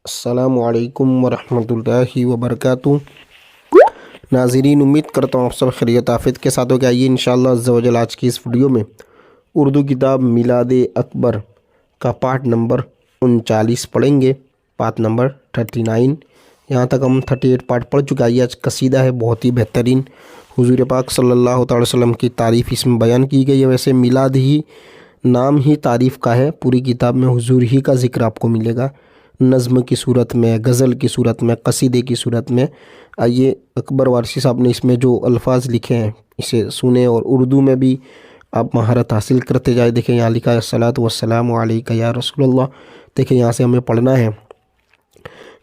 السلام علیکم ورحمۃ اللہ وبرکاتہ۔ ناظرین، امید کرتا ہوں آپ سب خیریت آفیت کے ساتھ ہو کہ آئیے انشاءاللہ عز و جل آج کی اس ویڈیو میں اردو کتاب میلاد اکبر کا پارٹ نمبر 39 پڑھیں گے، پارٹ نمبر 39۔ یہاں تک ہم 38 پارٹ پڑھ چکا ہے۔ آج قصیدہ ہے بہت ہی بہترین، حضور پاک صلی اللہ تعالی وسلم کی تعریف اس میں بیان کی گئی ہے۔ ویسے میلاد ہی نام ہی تعریف کا ہے، پوری کتاب میں حضور ہی کا ذکر آپ کو ملے گا، نظم کی صورت میں، غزل کی صورت میں، قصیدے کی صورت میں۔ آئیے اکبر وارثی صاحب نے اس میں جو الفاظ لکھے ہیں اسے سنیں اور اردو میں بھی آپ مہارت حاصل کرتے جائیں۔ دیکھیں یہاں لکھا ہے الصلاۃ والسلام علیک یا رسول اللہ۔ دیکھیں یہاں سے ہمیں پڑھنا ہے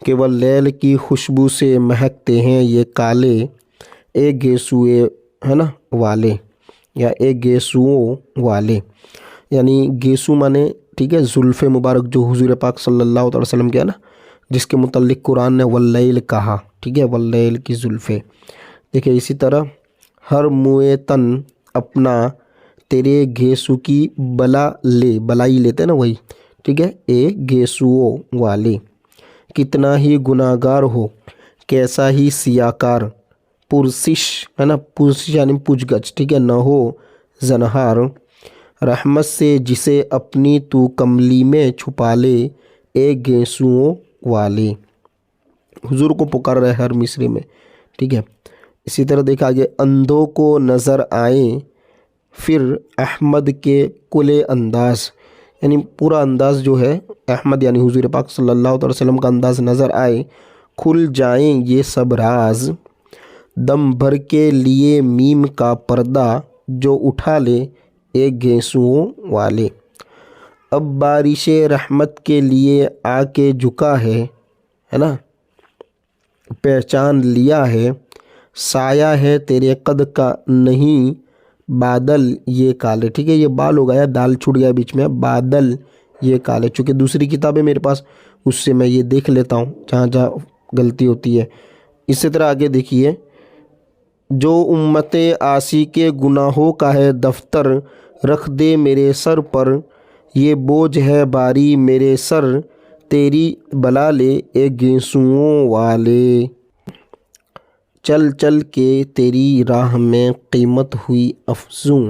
کہ واللیل کی خوشبو سے مہکتے ہیں یہ کالے، ایک گیسوئے ہے نا والے، یا ایک گیسوؤں والے، یعنی گیسو مانے ٹھیک ہے زلف مبارک جو حضور پاک صلی اللہ علیہ وسلم کیا نا، جس کے متعلق قرآن نے واللیل کہا، ٹھیک ہے، واللیل کی زلفیں۔ دیکھیں اسی طرح ہر موئے تن اپنا تیرے گیسو کی بلا لے، بلائی لیتے نا وہی، ٹھیک ہے، اے گیسوؤں والے، کتنا ہی گناہ گار ہو کیسا ہی سیاکار، پرسش ہے نا، پرسش یعنی پوچھ گچھ، ٹھیک ہے، نہ ہو زنہار، رحمت سے جسے اپنی تو کملی میں چھپا لے، ایک گیسوؤں والے۔ حضور کو پکار رہے ہر مصرے میں، ٹھیک ہے۔ اسی طرح دیکھا آگے، اندھوں کو نظر آئیں پھر احمد کے کلے انداز، یعنی پورا انداز جو ہے احمد یعنی حضور پاک صلی اللہ علیہ وسلم کا انداز نظر آئے، کھل جائیں یہ سب راز، دم بھر کے لیے میم کا پردہ جو اٹھا لے، ایک گیسوؤں والے۔ اب بارش رحمت کے لیے آ کے جھکا ہے نا، پہچان لیا ہے، سایہ ہے تیرے قد کا نہیں بادل یہ کالے، ٹھیک ہے، یہ بال ہو گیا، دال چھوٹ گیا بیچ میں، بادل یہ کالے، چونکہ دوسری کتاب ہے میرے پاس اس سے میں یہ دیکھ لیتا ہوں جہاں جہاں غلطی ہوتی ہے۔ اسی طرح آگے دیکھیے، جو امت عاصی کے گناہوں کا ہے دفتر، رکھ دے میرے سر پر، یہ بوجھ ہے باری میرے سر، تیری بلا لے، ایک گیسوؤں والے۔ چل چل کے تیری راہ میں قیمت ہوئی افزوں،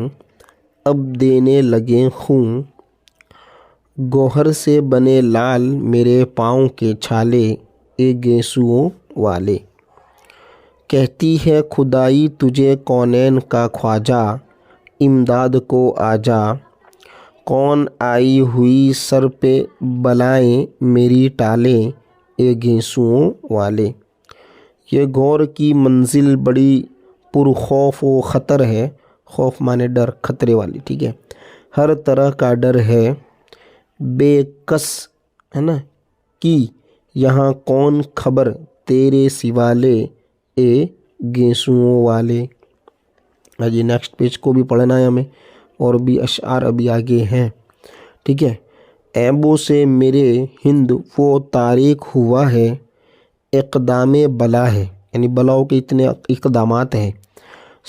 اب دینے لگے خوں، گوہر سے بنے لال میرے پاؤں کے چھالے، ایک گیسوؤں والے۔ کہتی ہے خدائی تجھے کونین کا خواجہ، امداد کو آجا، کون آئی ہوئی سر پہ بلائیں میری ٹالے، ایک گیسوؤں والے۔ یہ گور کی منزل بڑی پرخوف و خطر ہے، خوف مانے ڈر، خطرے والی، ٹھیک ہے، ہر طرح کا ڈر ہے، بے کس ہے نا کی یہاں کون خبر تیرے سوا لے، اے گیسوؤں والے۔ یہ نیکسٹ پیج کو بھی پڑھنا ہے ہمیں، اور بھی اشعار ابھی آگے ہیں، ٹھیک ہے۔ عیبوں سے میرے ہند وہ تاریک ہوا ہے، اقدام بلا ہے، یعنی بلاؤں کے اتنے اقدامات ہیں،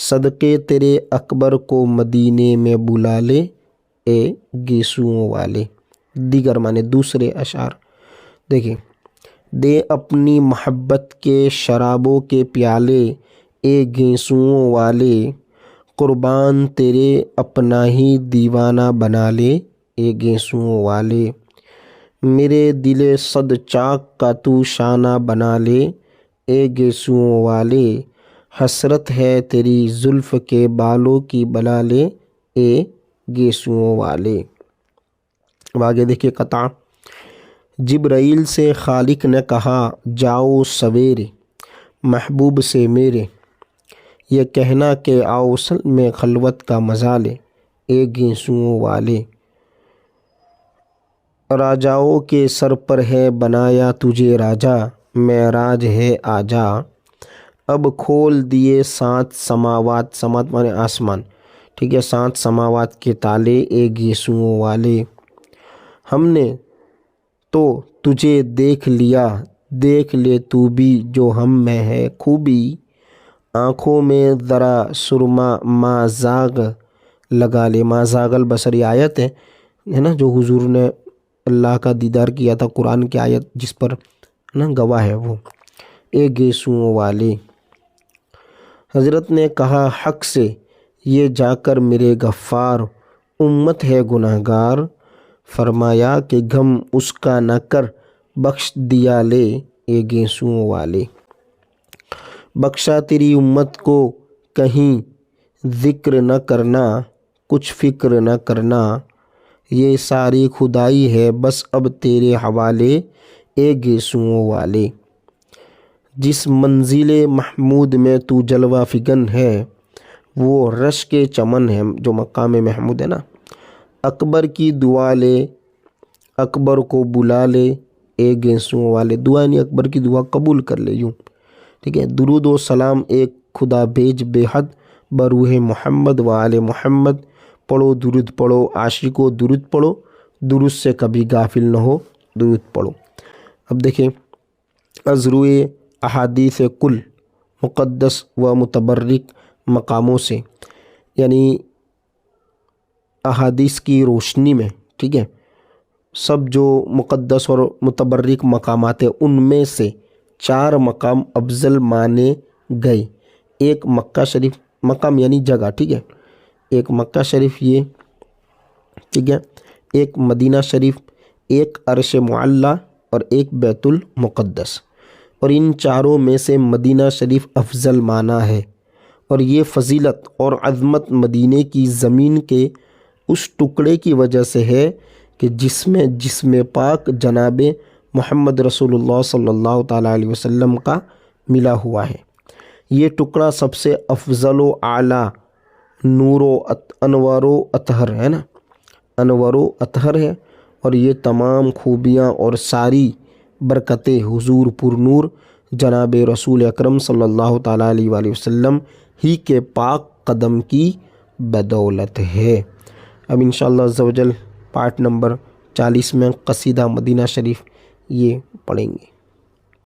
صدقے تیرے اکبر کو مدینے میں بلا لے، اے گیسوؤں والے۔ دیگر مانے دوسرے اشعار دیکھیں، دے اپنی محبت کے شرابوں کے پیالے، اے گیسوؤں والے، قربان تیرے اپنا ہی دیوانہ بنا لے، اے گیسوؤں والے، میرے دل صد چاک کا تو شانہ بنا لے، اے گیسوؤں والے، حسرت ہے تیری زلف کے بالوں کی بلا لے، اے گیسوؤں والے۔ اب آگے دیکھیے قطع، جبرائیل سے خالق نے کہا جاؤ سویرے، محبوب سے میرے یہ کہنا کہ آؤ میں خلوت کا مزہ لے، ایک گیسوؤں والے۔ راجاؤں کے سر پر ہے بنایا تجھے راجا، معراج ہے آجا، اب کھول دیے 7 سماوات، سماوات مانے آسمان، ٹھیک ہے، 7 سماوات کے تالے، ایک گیسوؤں والے۔ ہم نے تو تجھے دیکھ لیا، دیکھ لے تو بھی جو ہم میں ہے خوبی، آنکھوں میں ذرا سرما ما زاغ لگا لے، ما زاغ البصر یہ آیت ہے نا جو حضور نے اللہ کا دیدار کیا تھا، قرآن کی آیت جس پر نا گواہ ہے وہ، اے گیسوؤں والے۔ حضرت نے کہا حق سے یہ جا کر میرے غفار، امت ہے گناہ گار۔ فرمایا کہ غم اس کا نہ کر، بخش دیا لے اے گیسوؤں والے۔ بخشا تیری امت کو کہیں ذکر نہ کرنا، کچھ فکر نہ کرنا، یہ ساری خدائی ہے بس اب تیرے حوالے اے گیسوؤں والے۔ جس منزل محمود میں تو جلوہ فگن ہے، وہ رش کے چمن ہے، جو مقام محمود ہے نا۔ اکبر کی دعا لے، اکبر کو بلا لے اے گیسوؤں والے۔ دعا نہیں، اکبر کی دعا قبول کر لے یوں، ٹھیک ہے۔ درود و سلام ایک خدا بھیج بے حد بروح محمد و آل محمد۔ پڑھو درود پڑھو، عاشقو درود پڑھو، درود سے کبھی غافل نہ ہو، درود پڑھو۔ اب دیکھیں از روئے احادیث کل مقدس و متبرک مقاموں سے، یعنی احادیث کی روشنی میں، ٹھیک ہے، سب جو مقدس اور متبرک مقامات ہیں ان میں سے 4 مقام افضل مانے گئے۔ ایک مکہ شریف، مقام یعنی جگہ، ٹھیک ہے، ایک مکہ شریف یہ، ٹھیک ہے، ایک مدینہ شریف، ایک عرش معلی اور ایک بیت المقدس۔ اور ان چاروں میں سے مدینہ شریف افضل مانا ہے، اور یہ فضیلت اور عظمت مدینے کی زمین کے اس ٹکڑے کی وجہ سے ہے کہ جس میں جسم پاک جناب محمد رسول اللہ صلی اللہ تعالیٰ علیہ وسلم کا ملا ہوا ہے۔ یہ ٹکڑا سب سے افضل و اعلیٰ نور و انوار و اطہر ہے نا، انور و اطہر ہے، اور یہ تمام خوبیاں اور ساری برکتیں حضور پر نور جناب رسول اکرم صلی اللہ تعالیٰ علیہ وآلہ وسلم ہی کے پاک قدم کی بدولت ہے۔ اب انشاءاللہ عز و جل پارٹ نمبر 40 میں قصیدہ مدینہ شریف یہ پڑھیں گے۔